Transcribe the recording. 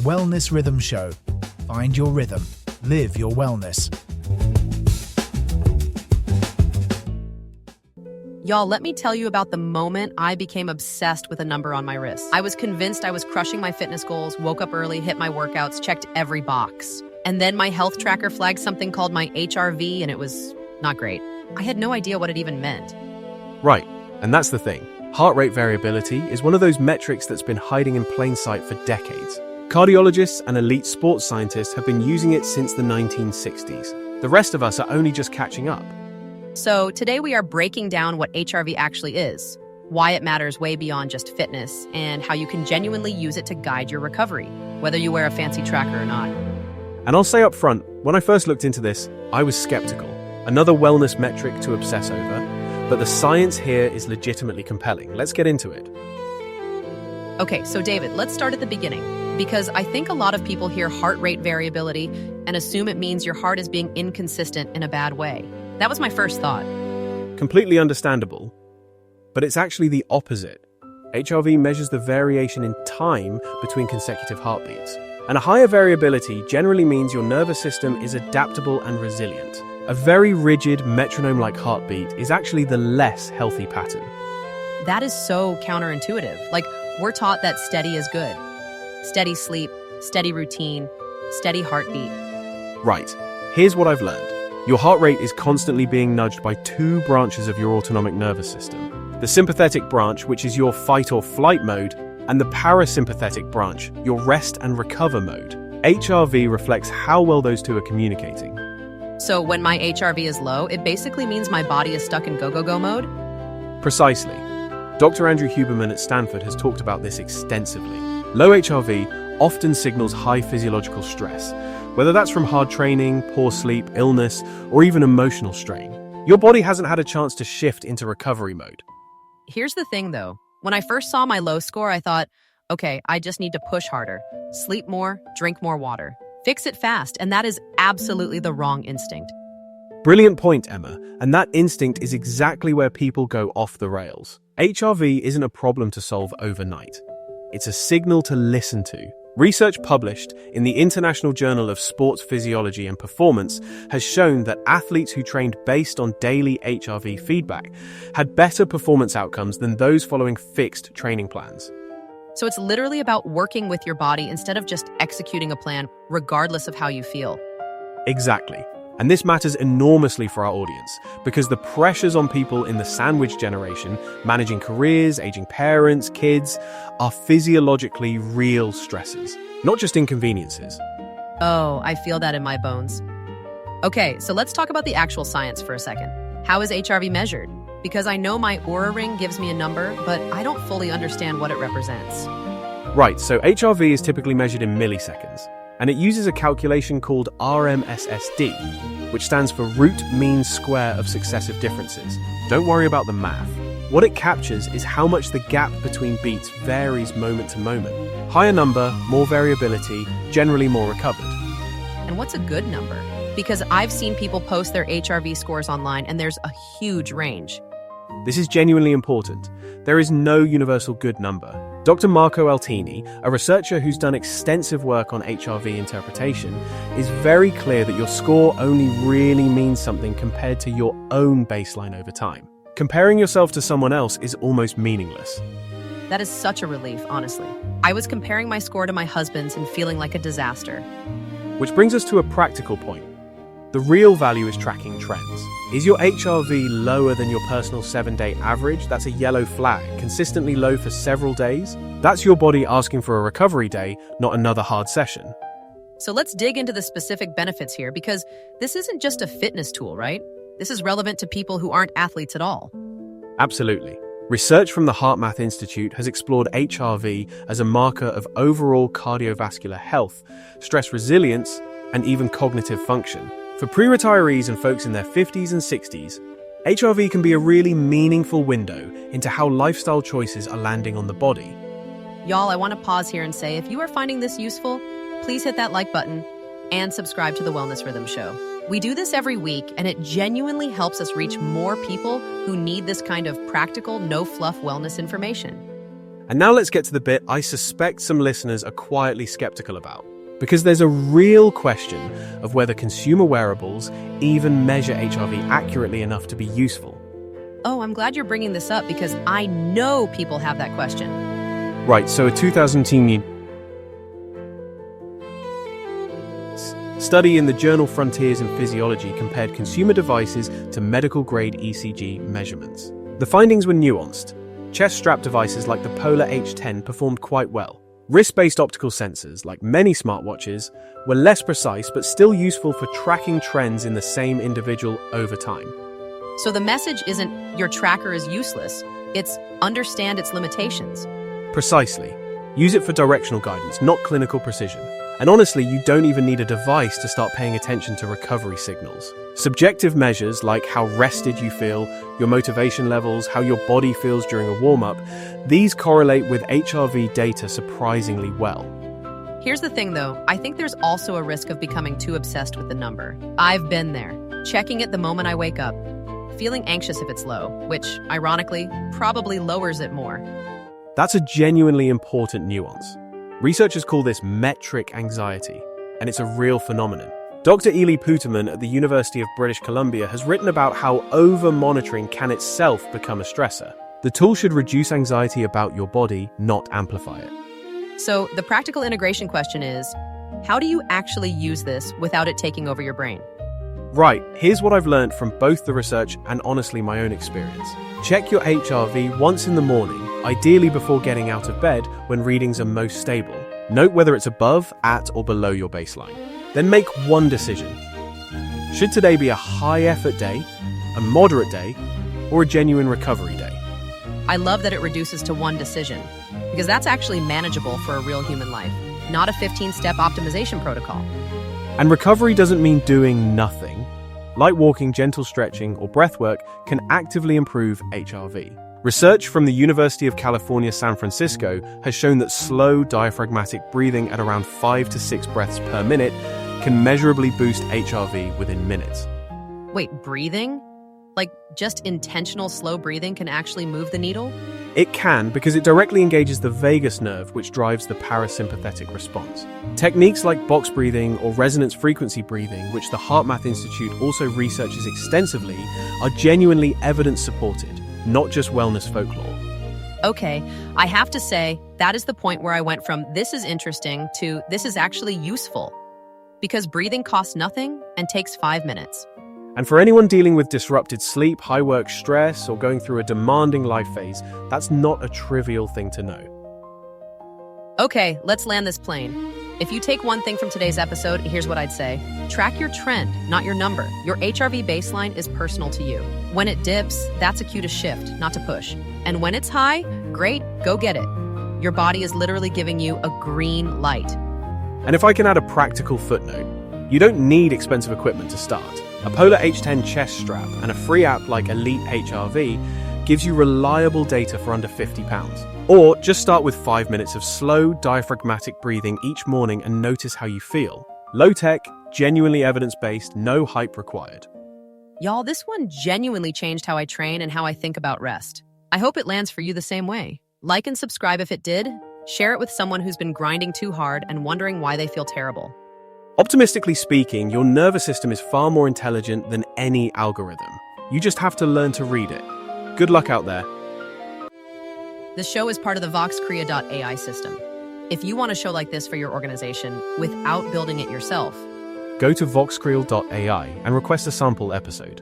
Wellness Rhythm Show. Find your rhythm. Live your wellness. Y'all, let me tell you about the moment I became obsessed with a number on my wrist. I was convinced I was crushing my fitness goals, woke up early, hit my workouts, checked every box. And then my health tracker flagged something called my HRV, and it was not great. I had no idea what it even meant. Right, and that's the thing. Heart rate variability is one of those metrics that's been hiding in plain sight for decades. Cardiologists and elite sports scientists have been using it since the 1960s. The rest of us are only just catching up. So today we are breaking down what HRV actually is, why it matters way beyond just fitness, and how you can genuinely use it to guide your recovery, whether you wear a fancy tracker or not. And I'll say up front, when I first looked into this, I was skeptical. Another wellness metric to obsess over, but the science here is legitimately compelling. Let's get into it. Okay, so David, let's start at the beginning, because I think a lot of people hear heart rate variability and assume it means your heart is being inconsistent in a bad way. That was my first thought. Completely understandable, but it's actually the opposite. HRV measures the variation in time between consecutive heartbeats. And a higher variability generally means your nervous system is adaptable and resilient. A very rigid, metronome-like heartbeat is actually the less healthy pattern. That is so counterintuitive. Like, we're taught that steady is good. Steady sleep, steady routine, steady heartbeat. Right. Here's what I've learned. Your heart rate is constantly being nudged by two branches of your autonomic nervous system. The sympathetic branch, which is your fight or flight mode, and the parasympathetic branch, your rest and recover mode. HRV reflects how well those two are communicating. So when my HRV is low, it basically means my body is stuck in go-go-go mode? Precisely. Dr. Andrew Huberman at Stanford has talked about this extensively. Low HRV often signals high physiological stress, whether that's from hard training, poor sleep, illness, or even emotional strain. Your body hasn't had a chance to shift into recovery mode. Here's the thing, though. When I first saw my low score, I thought, okay, I just need to push harder, sleep more, drink more water, fix it fast, and that is absolutely the wrong instinct. Brilliant point, Emma, and that instinct is exactly where people go off the rails. HRV isn't a problem to solve overnight. It's a signal to listen to. Research published in the International Journal of Sports Physiology and Performance has shown that athletes who trained based on daily HRV feedback had better performance outcomes than those following fixed training plans. So it's literally about working with your body instead of just executing a plan, regardless of how you feel. Exactly. And this matters enormously for our audience because the pressures on people in the sandwich generation, managing careers, aging parents, kids, are physiologically real stresses, not just inconveniences. Oh, I feel that in my bones. Okay, so let's talk about the actual science for a second. How is HRV measured? Because I know my Oura ring gives me a number, but I don't fully understand what it represents. Right, so HRV is typically measured in milliseconds, and it uses a calculation called RMSSD, which stands for root mean square of successive differences. Don't worry about the math. What it captures is how much the gap between beats varies moment to moment. Higher number, more variability, generally more recovered. And what's a good number? Because I've seen people post their HRV scores online and there's a huge range. This is genuinely important. There is no universal good number. Dr. Marco Altini, a researcher who's done extensive work on HRV interpretation, is very clear that your score only really means something compared to your own baseline over time. Comparing yourself to someone else is almost meaningless. That is such a relief, honestly. I was comparing my score to my husband's and feeling like a disaster. Which brings us to a practical point. The real value is tracking trends. Is your HRV lower than your personal 7-day average? That's a yellow flag. Consistently low for several days? That's your body asking for a recovery day, not another hard session. So let's dig into the specific benefits here, because this isn't just a fitness tool, right? This is relevant to people who aren't athletes at all. Absolutely. Research from the HeartMath Institute has explored HRV as a marker of overall cardiovascular health, stress resilience, and even cognitive function. For pre-retirees and folks in their 50s and 60s, HRV can be a really meaningful window into how lifestyle choices are landing on the body. Y'all, I want to pause here and say, if you are finding this useful, please hit that like button and subscribe to the Wellness Rhythm Show. We do this every week, and it genuinely helps us reach more people who need this kind of practical, no-fluff wellness information. And now let's get to the bit I suspect some listeners are quietly skeptical about. Because there's a real question of whether consumer wearables even measure HRV accurately enough to be useful. Oh, I'm glad you're bringing this up because I know people have that question. Right, so a 2010 study in the journal Frontiers in Physiology compared consumer devices to medical-grade ECG measurements. The findings were nuanced. Chest strap devices like the Polar H10 performed quite well. Wrist-based optical sensors, like many smartwatches, were less precise but still useful for tracking trends in the same individual over time. So the message isn't your tracker is useless, it's understand its limitations. Precisely. Use it for directional guidance, not clinical precision. And honestly, you don't even need a device to start paying attention to recovery signals. Subjective measures like how rested you feel, your motivation levels, how your body feels during a warm-up, these correlate with HRV data surprisingly well. Here's the thing though, I think there's also a risk of becoming too obsessed with the number. I've been there, checking it the moment I wake up, feeling anxious if it's low, which, ironically, probably lowers it more. That's a genuinely important nuance. Researchers call this metric anxiety, and it's a real phenomenon. Dr. Ely Puterman at the University of British Columbia has written about how over-monitoring can itself become a stressor. The tool should reduce anxiety about your body, not amplify it. So the practical integration question is, how do you actually use this without it taking over your brain? Right, here's what I've learned from both the research and honestly my own experience. Check your HRV once in the morning, ideally before getting out of bed when readings are most stable. Note whether it's above, at, or below your baseline. Then make one decision. Should today be a high-effort day, a moderate day, or a genuine recovery day? I love that it reduces to one decision, because that's actually manageable for a real human life, not a 15-step optimization protocol. And recovery doesn't mean doing nothing. Light walking, gentle stretching, or breathwork can actively improve HRV. Research from the University of California, San Francisco has shown that slow diaphragmatic breathing at around 5 to 6 breaths per minute can measurably boost HRV within minutes. Wait, breathing? Like just intentional slow breathing can actually move the needle? It can because it directly engages the vagus nerve, which drives the parasympathetic response. Techniques like box breathing or resonance frequency breathing, which the HeartMath Institute also researches extensively, are genuinely evidence-supported, not just wellness folklore. Okay, I have to say, that is the point where I went from this is interesting to this is actually useful. Because breathing costs nothing and takes 5 minutes. And for anyone dealing with disrupted sleep, high work stress, or going through a demanding life phase, that's not a trivial thing to know. Okay, let's land this plane. If you take one thing from today's episode, here's what I'd say. Track your trend, not your number. Your HRV baseline is personal to you. When it dips, that's a cue to shift, not to push. And when it's high, great, go get it. Your body is literally giving you a green light. And if I can add a practical footnote, you don't need expensive equipment to start. A Polar H10 chest strap and a free app like Elite HRV gives you reliable data for under £50. Or just start with 5 minutes of slow, diaphragmatic breathing each morning and notice how you feel. Low-tech, genuinely evidence-based, no hype required. Y'all, this one genuinely changed how I train and how I think about rest. I hope it lands for you the same way. Like and subscribe if it did. Share it with someone who's been grinding too hard and wondering why they feel terrible. Optimistically speaking, your nervous system is far more intelligent than any algorithm. You just have to learn to read it. Good luck out there. The show is part of the VoxCrea.ai system. If you want a show like this for your organization without building it yourself, go to voxcreel.ai and request a sample episode.